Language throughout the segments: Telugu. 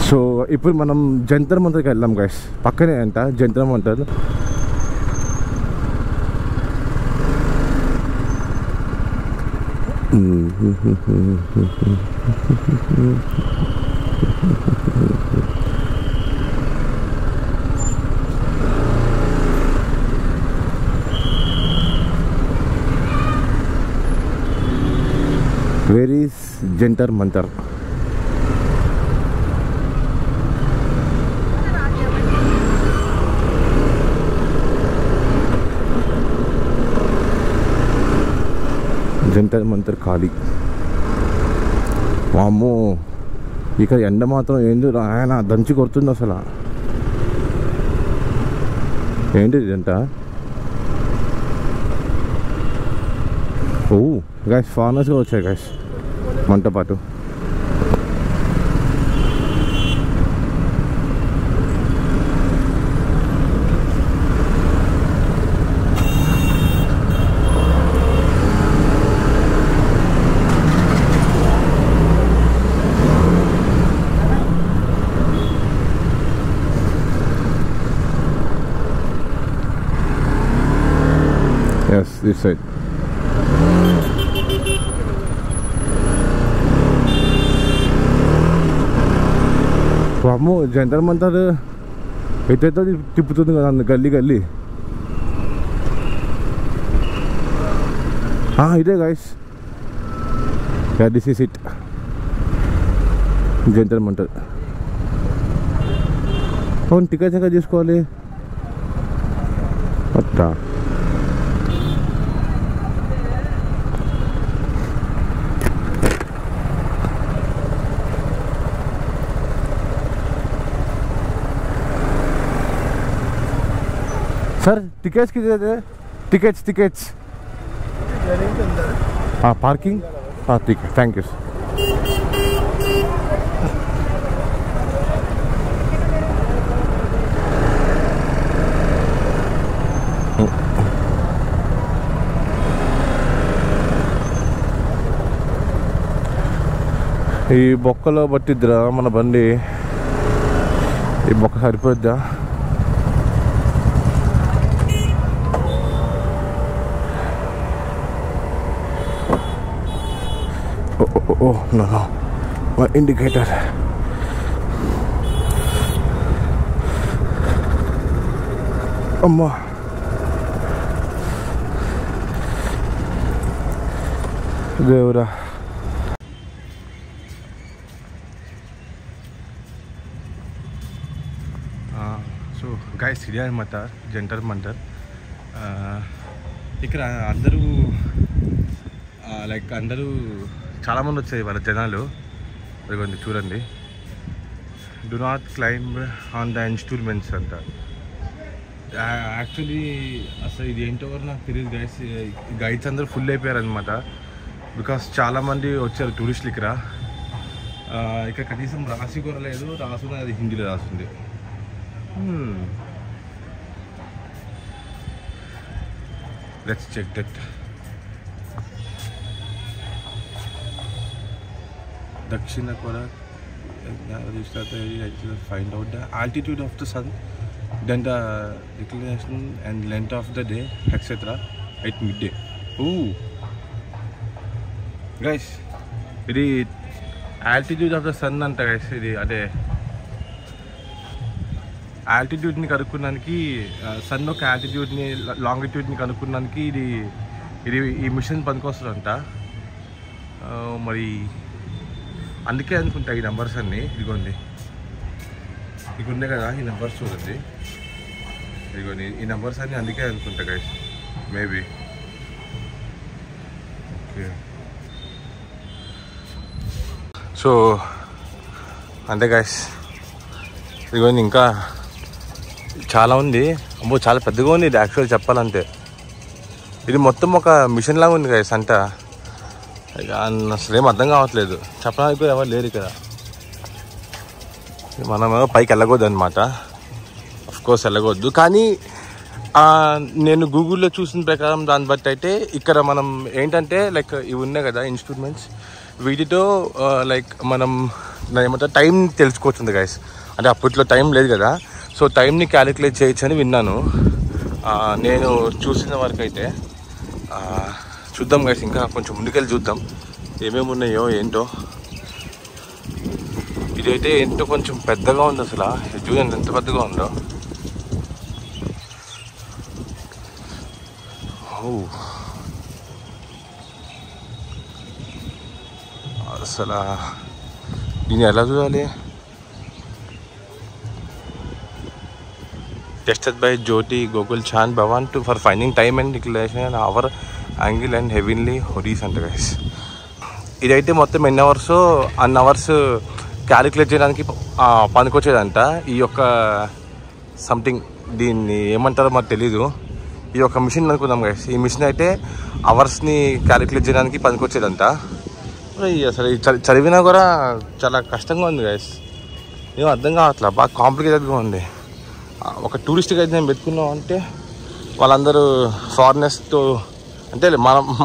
సో ఇప్పుడు మనం జంతర్ మంతర్కి వెళ్ళాం గైస్. పక్కనే అంట Jantar Mantar. Where is Jantar Mantar? Jantar Mantar ఖాళీ. వామ్మో, ఇక్కడ ఎండ మాత్రం ఏంది ఆయన దంచి కొడుతుంది అసలు. ఏంటిది ఇదంతా? ఓ గైస్, ఫార్నర్స్గా వచ్చాయి గైస్ మనతో పాటు. Yes, this side. వామ్మో, జంతర్ మంతర్ ఎటైతే తిప్పుతుంది కదా గల్లీ గల్లీ. ఇదే guys, this is it, Jantar Mantar. అవును, టికెట్స్ ఎక్కడ తీసుకోవాలి? అట్టా सर, टिकट्स कितने थे? टिकट्स हाँ, पार्किंग हाँ, ठीक है, थैंक यू. ఈ బొక్కలో పట్టిద్దిరా మన బండి. ఈ బొక్క సరిపోద్దా? Oh no, my indicator. Amma. Devra. So guys, ఇది అన్నమాట జంతర్ మంతర్. ఇక్కడ అందరూ లైక్ అందరూ చాలామంది వచ్చాయి వాళ్ళ జనాలు. ఇదిగోండి చూడండి, do not climb on the installments అంట. యాక్చువల్లీ అసలు ఇది ఏంటో నాకు తెలియదు గైస్. గైడ్స్ అందరూ ఫుల్ అయిపోయారు అనమాట. బికాస్ చాలామంది వచ్చారు టూరిస్టులు ఇక్కడ. ఇక్కడ కనీసం రాసి కూడా లేదు, రాసుకుని అది హిందీలో రాస్తుంది. Let's check that. Dakshina Korea, find out the altitude of the sun, then the inclination and length of the day, etc. at midday. Oh, guys, ఇది altitude of the sun అంట guys. ఇది అదే ఆల్టిట్యూడ్ని కనుక్కున్నానికి, సన్ ఒక ఆల్టిట్యూడ్ని లాంగిట్యూడ్ని కనుక్కున్నానికి ఇది ఈ మిషన్ పనికొస్తుందంట. మరి అందుకే అనుకుంటా ఈ నెంబర్స్ అన్నీ. ఇదిగోండి, ఇక ఉన్నాయి కదా ఈ నెంబర్స్ చూడండి. ఇదిగోండి ఈ నెంబర్స్ అన్నీ అందుకే అనుకుంటా గైస్, మేబీ. ఓకే, సో అంతే గైస్. ఇదిగోండి ఇంకా చాలా ఉంది. అమ్మో, చాలా పెద్దగా ఉంది ఇది యాక్చువల్ చెప్పాలంటే. ఇది మొత్తం ఒక మిషన్ లాగా ఉంది గైస్ అంట. అసలు ఏం అర్థం కావట్లేదు, చెప్పడానికి ఎవరు లేరు ఇక్కడ. మనమేమో పైకి వెళ్ళకూడదు అనమాట. అఫ్కోర్స్ వెళ్ళకూడదు, కానీ నేను గూగుల్లో చూసిన ప్రకారం దాన్ని బట్టి అయితే ఇక్కడ మనం ఏంటంటే లైక్ ఇవి ఉన్నాయి కదా ఇన్స్ట్రుమెంట్స్, వీటితో లైక్ మనం ఏమంటారు టైం తెలుసుకోవచ్చు గైస్. అంటే అప్పట్లో టైం లేదు కదా, సో టైంని క్యాలిక్యులేట్ చేయొచ్చు అని విన్నాను. నేను చూసిన వరకు అయితే చూద్దాం గైస్, ఇంకా కొంచెం ముందుకెళ్ళి చూద్దాం ఏమేమి ఉన్నాయో ఏంటో. ఇదైతే ఏంటో కొంచెం పెద్దగా ఉంది అసలు, చూడండి ఎంత పెద్దగా ఉందో. అసలు దీన్ని ఎలా చూడాలి? Tested by Jyoti Gokul Chand Bhavan for finding time and declaration and hour angle and heavenly హొరీస్ అంట గైస్. ఇదైతే మొత్తం ఎన్ని అవర్స్ క్యాలిక్యులేట్ చేయడానికి పనికొచ్చేదంట. ఈ యొక్క సంథింగ్ దీన్ని ఏమంటారో మాకు తెలీదు. ఈ యొక్క మిషన్ అనుకుందాం గైస్. ఈ మిషన్ అయితే అవర్స్ని క్యాలిక్యులేట్ చేయడానికి పనికొచ్చేదంట. అసలు చదివినా కూడా చాలా కష్టంగా ఉంది గైస్, ఏం అర్థం కావట్లా, బాగా కాంప్లికేటెడ్గా ఉంది. ఒక టూరిస్ట్గా అయితే నేను పెట్టుకున్నాం అంటే వాళ్ళందరూ ఫారినర్స్తో, అంటే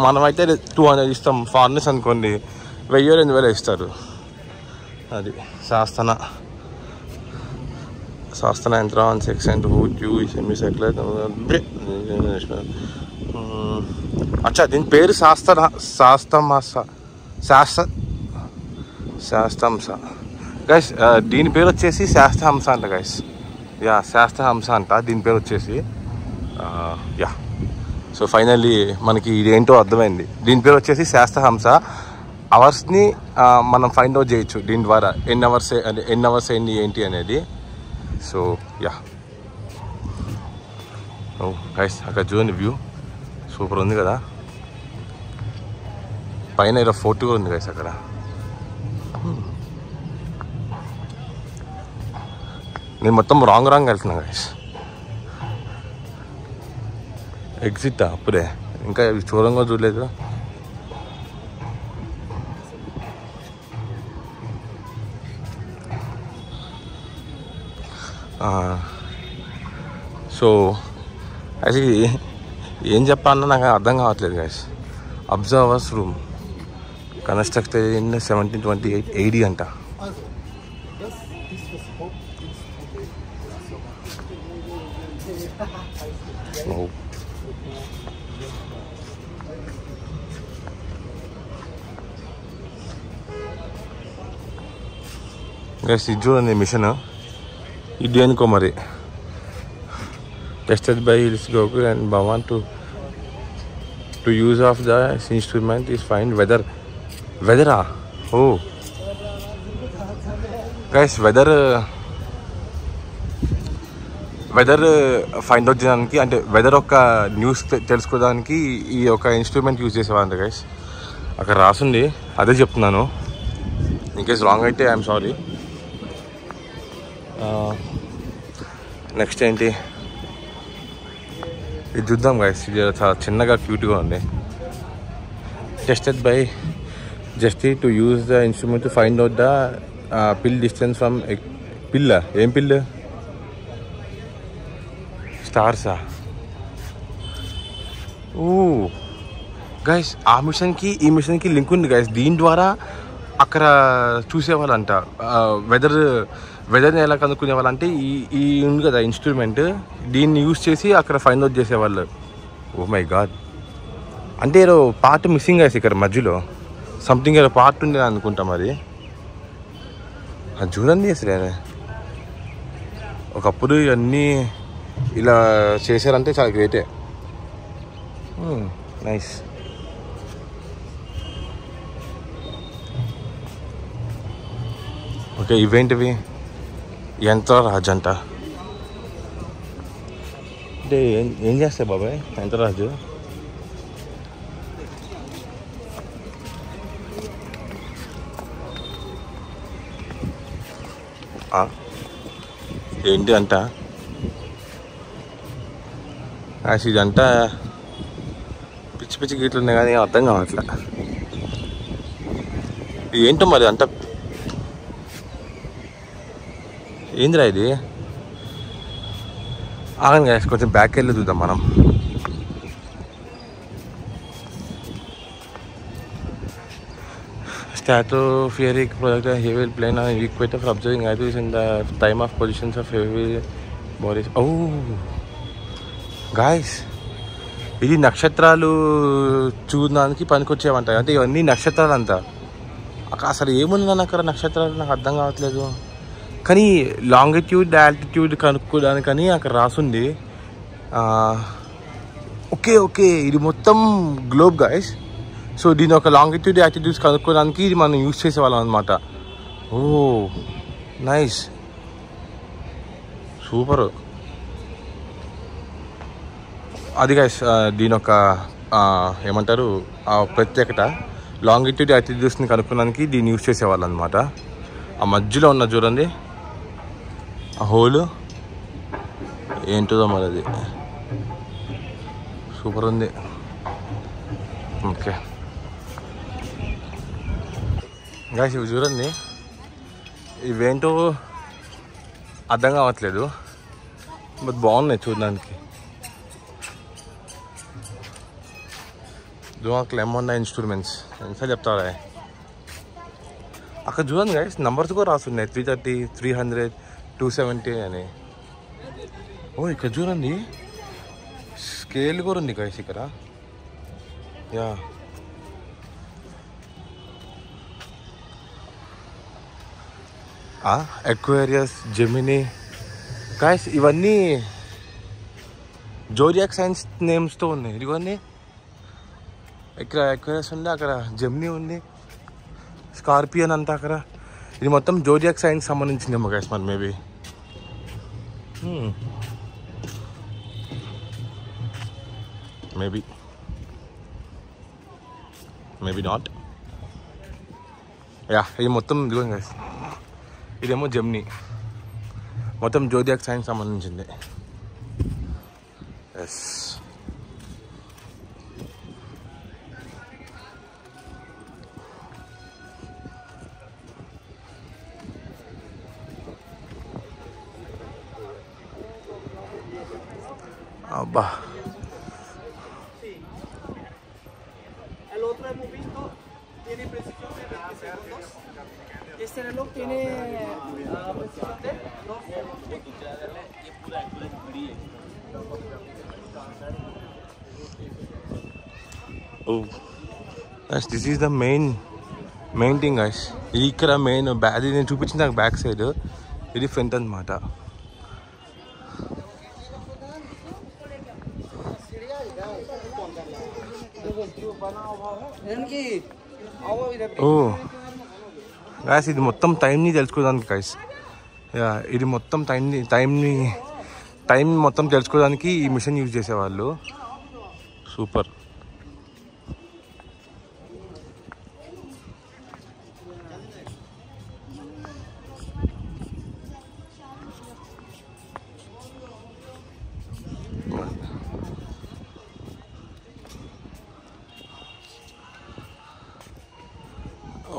మనమైతే 200 ఇస్తాం, ఫారినర్స్ అనుకోండి 1000-2000 ఇస్తారు. అది శాస్తన యంత్ర 1 సెకండ్ సెమీ సైకిల్. అచ్చా దీని పేరు శాస్త్రహంస గైస్. దీని పేరు వచ్చేసి శాస్త్రహంస అంట గైస్. యా శాస్త్రహంస అంట దీని పేరు వచ్చేసి. యా సో ఫైనల్లీ మనకి ఇదేంటో అర్థమైంది. దీని పేరు వచ్చేసి శాస్త్రహంస. అవర్స్ని మనం ఫైండ్ అవుట్ చేయొచ్చు దీని ద్వారా, ఎన్ని అవర్స్ అయింది ఏంటి అనేది. సో యా గైస్, అక్కడ చూడండి వ్యూ సూపర్ ఉంది కదా. పైన ఇలా ఫోర్ట్ కూడా ఉంది గైస్ అక్కడ. నేను మొత్తం రాంగ్ వెళ్తున్నా గైస్. ఎగ్జిట్ అప్పుడే, ఇంకా చూడంగా చూడలేదు. సో యాక్చువల్లీ ఏం చెప్పాలన్నా నాకు అర్థం కావట్లేదు guys. Observers room constructed in 1728 AD అంట. గైస్ ఇది చూడండి మిషన్, ఇది అనుకో మరి. Tested by Gokul and Bhavan to use of the instrument is find వెదరా. Oh guys, weather find out చేయడానికి, అంటే వెదర్ ఒక న్యూస్ తెలుసుకోవడానికి ఈ ఒక ఇన్స్ట్రుమెంట్ యూజ్ చేసేవాళ్ళంట గైస్. అక్కడ రాసుంది, అదే చెప్తున్నాను. ఇన్కేస్ రాంగ్ అయితే ఐఎమ్ సారీ. నెక్స్ట్ ఏంటి ఇది చూద్దాం గైస్. ఇది చాలా చిన్నగా క్యూట్గా ఉంది. టెస్టెడ్ బై జస్టీ to use the instrument to find out the pill distance from ఏం పిల్ స్టార్సా. ఓ గైస్, ఆ మిషన్కి ఈ మిషన్కి లింక్ ఉంది గైస్. దీని ద్వారా అక్కడ చూసేవాళ్ళంట వెదర్ని ఎలా కనుక్కునే వాళ్ళు అంటే ఈ ఉంది కదా ఇన్స్ట్రుమెంట్, దీన్ని యూజ్ చేసి అక్కడ ఫైండ్ అవుట్ చేసేవాళ్ళు. ఓ మై గాడ్, అంటే ఏదో పార్ట్ మిస్సింగ్ అయ్యేసి ఇక్కడ మధ్యలో సంథింగ్ ఏదో పార్ట్ ఉంది అనుకుంటాం. అది చూడండి అసలు ఒకప్పుడు ఇవన్నీ ఇలా చేశారంటే చాలా గ్రేటే. నైస్. ఓకే, ఇవేంటివి? యంత్రరాజు అంట. అంటే ఏం చేస్తాయి బాబాయ్ యంత్రరాజు? ఏంటి అంట? ఇదంట పిచ్చి పిచ్చి గీట్లు ఉన్నాయి కానీ అర్థం కావట్లే ఏంటో మరి. అంట ఏందిరా ఇది? ఆగండి గాయస్, కొంచెం బ్యాక్ వెళ్ళి చూద్దాం మనం. stratospheric projectile heavy plane on equator for observing activities in the time of positions of heavy bodies. Oh guys, ఇది నక్షత్రాలు చూడడానికి పనికొచ్చేవంట. అంటే ఇవన్నీ నక్షత్రాలు అంతా. అసలు ఏముందని అక్కడ నక్షత్రాలు నాకు అర్థం కావట్లేదు. కానీ లాంగిట్యూడ్ ఆల్టిట్యూడ్ కనుక్కోడానికని అక్కడ రాసుంది. ఓకే ఇది మొత్తం గ్లోబ్ గైస్. సో దీని ఒక లాంగిట్యూడ్ యాటిట్యూడ్స్ కనుక్కోవడానికి ఇది మనం యూజ్ చేసేవాళ్ళం అనమాట. ఓ నైస్, సూపర్. అది గైస్ దీని ఒక ఏమంటారు ప్రత్యేకత. లాంగిట్యూడ్ యాటిట్యూడ్స్ని కనుక్కోవడానికి దీన్ని యూజ్ చేసేవాళ్ళు అనమాట. ఆ మధ్యలో ఉన్న చూడండి ఆ హోల్ ఏంటిదో మరి, అది సూపర్ ఉంది. ఓకే గాయ్స్, ఇవి చూడండి, ఇవేంటో అర్థం కావట్లేదు, బట్ బాగున్నాయి చూడడానికి. క్లెమోన్నా ఇన్స్ట్రుమెంట్స్ ఎంత చెప్తారా. అక్కడ చూడండి గైస్, నంబర్స్ కూడా రాస్తున్నాయి, 330, 300, 270 అని. ఓ ఇక్కడ చూడండి స్కేల్ కూడా ఉంది గైస్ ఇక్కడ. యా ఎక్వేరియస్, జెమినీ గైస్, ఇవన్నీ జోడియాక్ సైన్స్ నేమ్స్తో ఉన్నాయి. ఇదిగోండి ఇక్కడ ఎక్వేరియస్ ఉంది, అక్కడ జెమినీ ఉంది, స్కార్పియన్ అంతా అక్కడ. ఇది మొత్తం జోడియాక్ సైన్స్ సంబంధించిందేమో గైస్ మరి మేబీ. Maybe not. యా ఇది మొత్తం ఇదిగోండి గైస్, ఇదేమో జెమినీ, మొత్తం జోడియాక్ సైన్స్ సంబంధించింది. ఎస్ అబ్బా. This is the main thing guys. ఇది ఇక్కడ మెయిన్ అది నేను చూపించిన నాకు బ్యాక్ సైడ్, ఇది ఫ్రంట్ అనమాట. ఓ గాయస్, ఇది మొత్తం టైంని తెలుసుకోవడానికి గైస్. ఇది మొత్తం టైం మొత్తం తెలుసుకోవడానికి ఈ మిషన్ యూజ్ చేసేవాళ్ళు. సూపర్.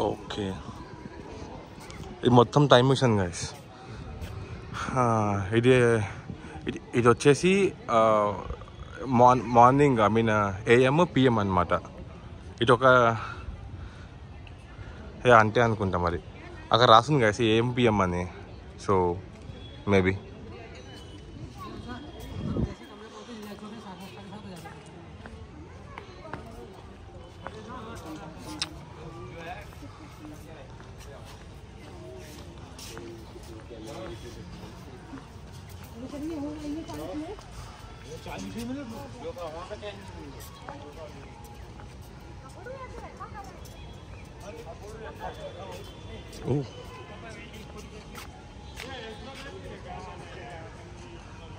ఓకే, ఇది మొత్తం టైం మిషన్ గైస్. ఇది వచ్చేసి morning, I mean AM, PM అనమాట. ఇది ఒక అంటే అనుకుంటా మరి, అక్కడ రాసింది గైస్ AM, PM అని. సో మేబీ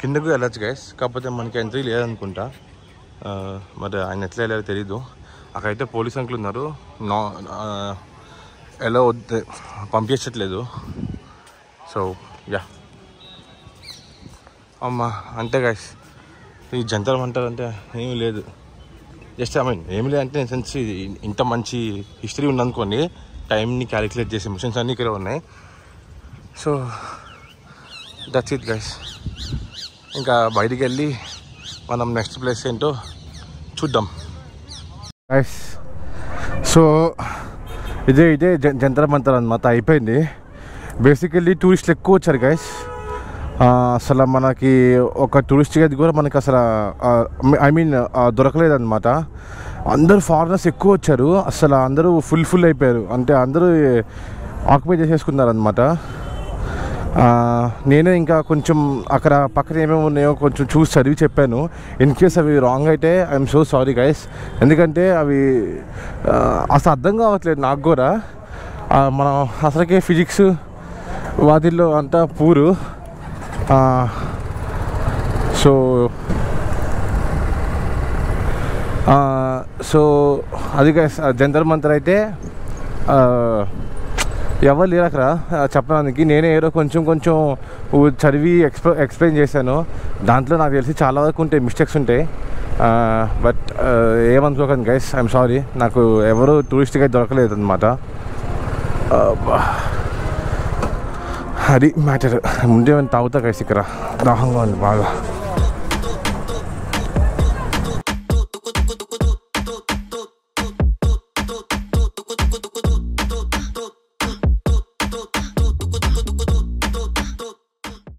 కిందకు వెళ్ళచ్చు గైస్, కాకపోతే మనకి ఎంట్రీ లేదనుకుంటా. మరి ఆయన ఎట్లా వెళ్ళారో తెలీదు. అక్కడైతే పోలీస్ అంకులు ఉన్నారు, ఎలా పంపించట్లేదు. సో యా అమ్మా అంతే గైస్. ఈ జంతర్ మంటర్ అంటే ఏమీ లేదు, జస్ట్ ఐ మీన్ ఏమి లేదంటే ఇన్ సెన్స్ ఇంత మంచి హిస్టరీ ఉందనుకోండి, టైంని క్యాలిక్యులేట్ చేసే మిషన్స్ అన్నీ ఇక్కడ ఉన్నాయి. So that's it guys. ఇంకా బయటికి వెళ్ళి మనం నెక్స్ట్ ప్లేస్ ఏంటో చూద్దాం గైస్. సో ఇదే జంతర్ మంతర్ అనమాట, అయిపోయింది. బేసికల్లీ టూరిస్టులు ఎక్కువ వచ్చారు గైస్. అసలు మనకి ఒక టూరిస్ట్ గది కూడా మనకి అసలు ఐ మీన్ దొరకలేదన్నమాట. అందరూ ఫారినర్స్ ఎక్కువ వచ్చారు, అసలు అందరూ ఫుల్ అయిపోయారు. అంటే అందరూ ఆక్యుపై చేసేసుకున్నారనమాట. నేనే ఇంకా కొంచెం అక్కడ పక్కన ఏమేమి ఉన్నాయో కొంచెం చూసి చదివి చెప్పాను. ఇన్ కేస్ అవి రాంగ్ అయితే ఐఎమ్ సో సారీ గైస్. ఎందుకంటే అవి అసలు అర్థం కావట్లేదు నాకు కూడా. మనం అసలుకే ఫిజిక్స్ వాటిల్లో అంతా పూరు. సో అది గైస్, జంతర్ మంతర్ అయితే ఎవరు లేరు అక్కడ చెప్పడానికి. నేనే ఏదో కొంచెం చదివి ఎక్స్ప్లెయిన్ చేశాను. దాంట్లో నాకు తెలిసి చాలా వరకు ఉంటాయి, మిస్టేక్స్ ఉంటాయి. బట్ ఏమనుకోకండి గైస్, ఐఎమ్ సారీ. నాకు ఎవరు టూరిస్ట్గా దొరకలేదు అనమాట. అది మ్యాటర్. ముందే తాగుతా గైస్, ఇక్కడ దాహంగా ఉంది బాగా.